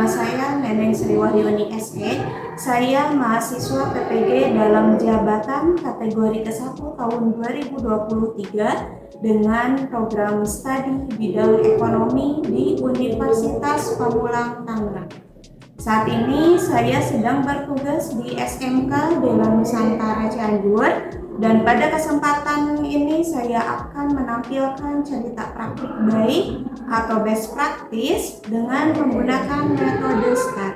Nama saya Neneng Sri Wahyuni SE. Saya mahasiswa PPG dalam jabatan kategori ke-1 tahun 2023 dengan program studi bidang ekonomi di Universitas Pamulang Tangerang. Saat ini saya sedang bertugas di SMK Bela Nusantara Cianjur, dan pada kesempatan ini saya akan menampilkan cerita praktik baik atau best practice dengan menggunakan metode STAR.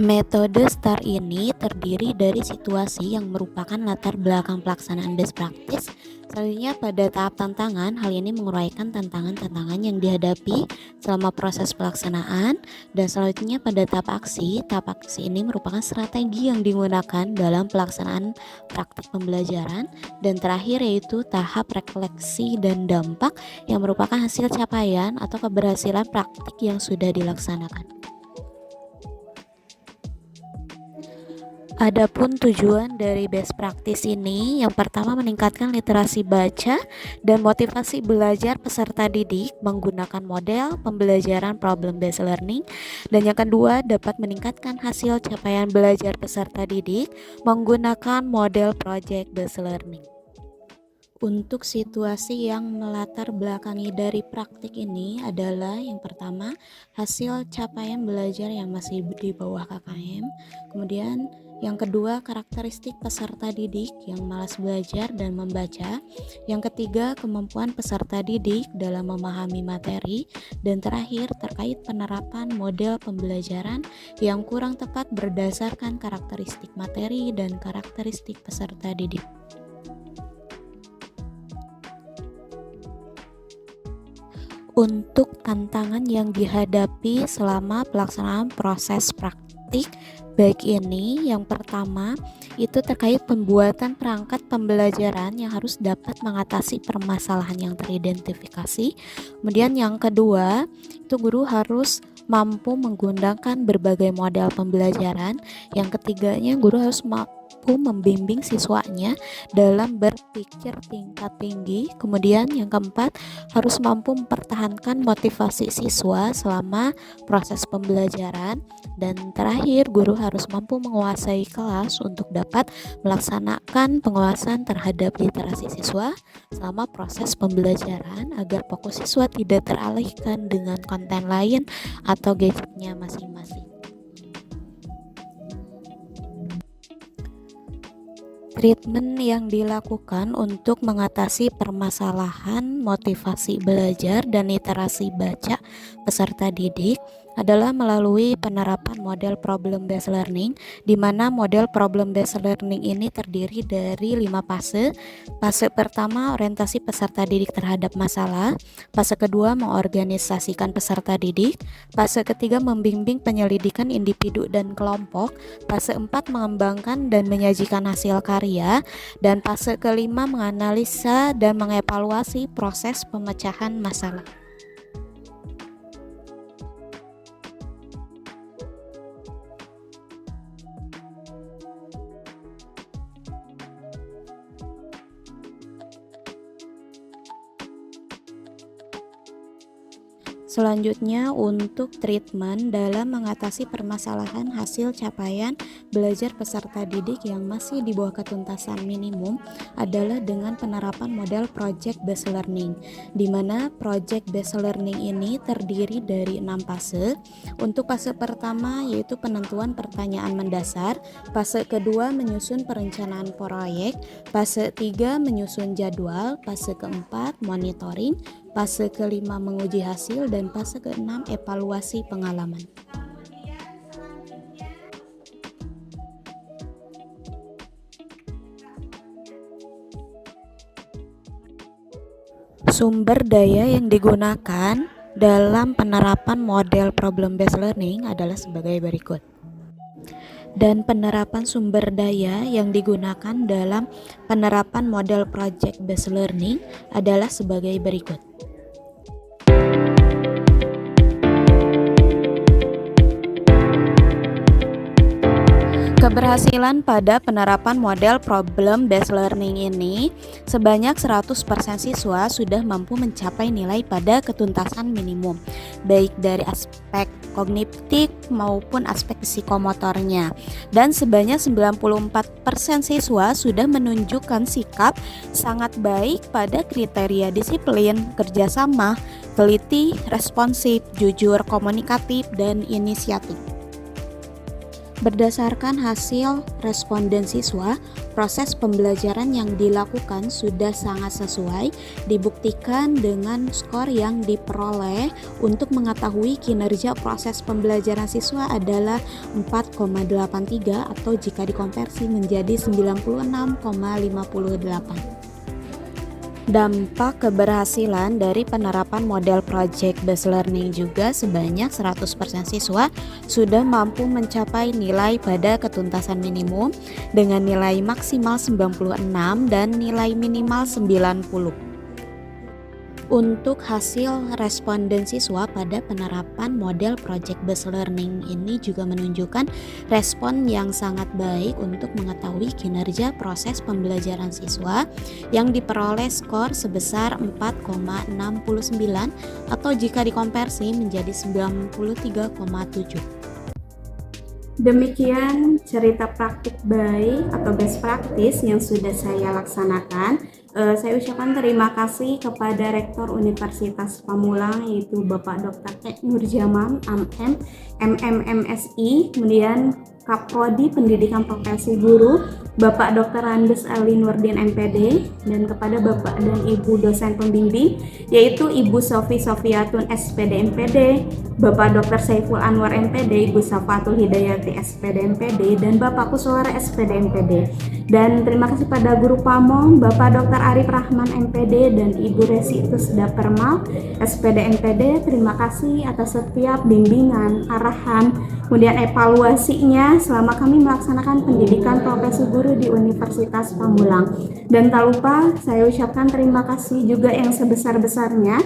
Metode STAR ini terdiri dari situasi yang merupakan latar belakang pelaksanaan best practice. Selanjutnya pada tahap tantangan, hal ini menguraikan tantangan-tantangan yang dihadapi selama proses pelaksanaan. Dan selanjutnya pada tahap aksi ini merupakan strategi yang digunakan dalam pelaksanaan praktik pembelajaran. Dan terakhir yaitu tahap refleksi dan dampak yang merupakan hasil capaian atau keberhasilan praktik yang sudah dilaksanakan. Adapun tujuan dari best practice ini, yang pertama meningkatkan literasi baca dan motivasi belajar peserta didik menggunakan model pembelajaran problem based learning, dan yang kedua dapat meningkatkan hasil capaian belajar peserta didik menggunakan model project based learning. Untuk situasi yang melatar belakangi dari praktik ini adalah yang pertama, hasil capaian belajar yang masih di bawah KKM. Kemudian yang kedua, karakteristik peserta didik yang malas belajar dan membaca. Yang ketiga, kemampuan peserta didik dalam memahami materi. Dan terakhir, terkait penerapan model pembelajaran yang kurang tepat berdasarkan karakteristik materi dan karakteristik peserta didik. Untuk tantangan yang dihadapi selama pelaksanaan proses praktik baik ini, yang pertama itu terkait pembuatan perangkat pembelajaran yang harus dapat mengatasi permasalahan yang teridentifikasi. Kemudian yang kedua, itu guru harus mampu menggunakan berbagai model pembelajaran. Yang ketiganya, guru harus mampu membimbing siswanya dalam berpikir tingkat tinggi. Kemudian yang keempat, harus mampu mempertahankan motivasi siswa selama proses pembelajaran. Dan terakhir, guru harus mampu menguasai kelas untuk dapat melaksanakan penguasaan terhadap literasi siswa selama proses pembelajaran agar fokus siswa tidak teralihkan dengan konten lain atau gadgetnya masing-masing. Treatment yang dilakukan untuk mengatasi permasalahan motivasi belajar dan literasi baca peserta didik adalah melalui penerapan model problem based learning, di mana model problem based learning ini terdiri dari 5 fase. Fase pertama, orientasi peserta didik terhadap masalah. Fase kedua, mengorganisasikan peserta didik. Fase ketiga, membimbing penyelidikan individu dan kelompok. Fase 4, mengembangkan dan menyajikan hasil karya. Dan fase kelima, menganalisa dan mengevaluasi proses pemecahan masalah. Selanjutnya, untuk treatment dalam mengatasi permasalahan hasil capaian belajar peserta didik yang masih di bawah ketuntasan minimum adalah dengan penerapan model project based learning, di mana project based learning ini terdiri dari 6 fase. Untuk fase pertama yaitu penentuan pertanyaan mendasar, fase kedua menyusun perencanaan proyek, fase 3 menyusun jadwal, fase keempat monitoring, fase kelima menguji hasil, dan fase keenam evaluasi pengalaman. Sumber daya yang digunakan dalam penerapan model problem based learning adalah sebagai berikut. Dan penerapan sumber daya yang digunakan dalam penerapan model project based learning adalah sebagai berikut. Keberhasilan pada penerapan model problem based learning ini, sebanyak 100% siswa sudah mampu mencapai nilai pada ketuntasan minimum, baik dari aspek kognitif maupun aspek psikomotornya. Dan sebanyak 94% siswa sudah menunjukkan sikap sangat baik pada kriteria disiplin, kerjasama, teliti, responsif, jujur, komunikatif, dan inisiatif. Berdasarkan hasil responden siswa, proses pembelajaran yang dilakukan sudah sangat sesuai, dibuktikan dengan skor yang diperoleh untuk mengetahui kinerja proses pembelajaran siswa adalah 4,83 atau jika dikonversi menjadi 96,58. Dampak keberhasilan dari penerapan model project based learning juga sebanyak 100% siswa sudah mampu mencapai nilai pada ketuntasan minimum dengan nilai maksimal 96 dan nilai minimal 90. Untuk hasil responden siswa pada penerapan model project based learning ini juga menunjukkan respon yang sangat baik untuk mengetahui kinerja proses pembelajaran siswa yang diperoleh skor sebesar 4,69 atau jika dikonversi menjadi 93,7. Demikian cerita praktik baik atau best practice yang sudah saya laksanakan. Saya ucapkan terima kasih kepada Rektor Universitas Pamulang yaitu Bapak Dr. Ek Nurjaman, MMMSI, kemudian Kaprodi Pendidikan Profesi Guru, Bapak Dr. Andes Ali Nurdin MPD, dan kepada Bapak dan Ibu dosen pembimbing yaitu Ibu Sofi Sofiatun SPD MPD, Bapak Dr. Saiful Anwar MPD, Ibu Safatul Hidayati SPD MPD, dan Bapak Kuswara SPD MPD. Dan terima kasih pada Guru Pamong, Bapak Dr. Arif Rahman MPD, dan Ibu Resi Tusda Permal SPD MPD. Terima kasih atas setiap bimbingan, arahan, kemudian evaluasinya selama kami melaksanakan pendidikan profesi guru di Universitas Pamulang. Dan tak lupa saya ucapkan terima kasih juga yang sebesar-besarnya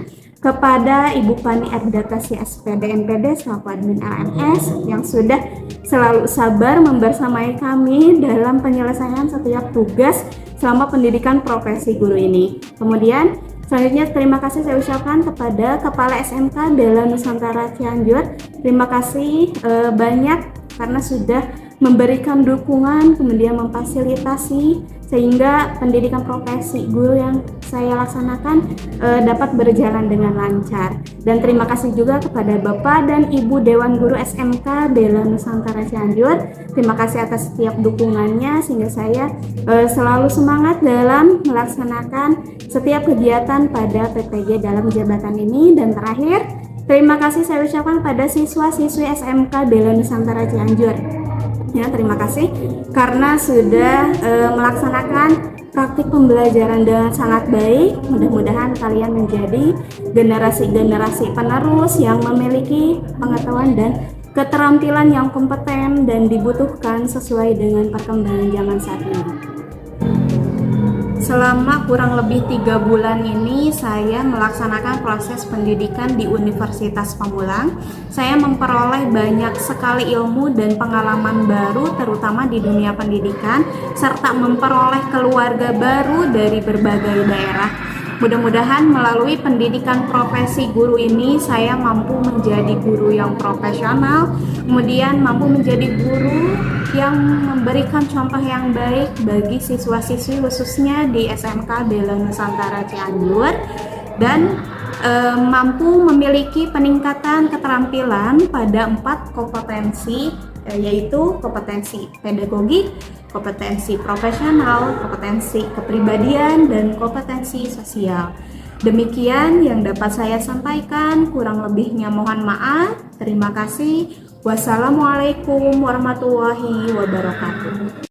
kepada Ibu Pani Erdakasi SPD MPD selaku admin LMS yang sudah selalu sabar membersamai kami dalam penyelesaian setiap tugas selama pendidikan profesi guru ini. Kemudian selanjutnya terima kasih saya ucapkan kepada Kepala SMK Bela Nusantara Cianjur. Terima kasih banyak karena sudah memberikan dukungan, kemudian memfasilitasi sehingga pendidikan profesi guru yang saya laksanakan dapat berjalan dengan lancar. Dan terima kasih juga kepada Bapak dan Ibu Dewan Guru SMK Bela Nusantara Cianjur. Terima kasih atas setiap dukungannya sehingga saya selalu semangat dalam melaksanakan setiap kegiatan pada PPG dalam jabatan ini. Dan terakhir, terima kasih saya ucapkan pada siswa-siswi SMK Bela Nusantara Cianjur. Ya, terima kasih karena sudah melaksanakan praktik pembelajaran dengan sangat baik. Mudah-mudahan kalian menjadi generasi-generasi penerus yang memiliki pengetahuan dan keterampilan yang kompeten dan dibutuhkan sesuai dengan perkembangan zaman saat ini. Selama kurang lebih 3 bulan ini saya melaksanakan proses pendidikan di Universitas Pamulang. Saya memperoleh banyak sekali ilmu dan pengalaman baru terutama di dunia pendidikan serta memperoleh keluarga baru dari berbagai daerah. Mudah-mudahan melalui pendidikan profesi guru ini saya mampu menjadi guru yang profesional, kemudian mampu menjadi guru yang memberikan contoh yang baik bagi siswa-siswi khususnya di SMK Bela Nusantara Cianjur dan mampu memiliki peningkatan keterampilan pada 4 kompetensi yaitu kompetensi pedagogik, kompetensi profesional, kompetensi kepribadian, dan kompetensi sosial. Demikian yang dapat saya sampaikan, kurang lebihnya mohon maaf. Terima kasih. Wassalamualaikum warahmatullahi wabarakatuh.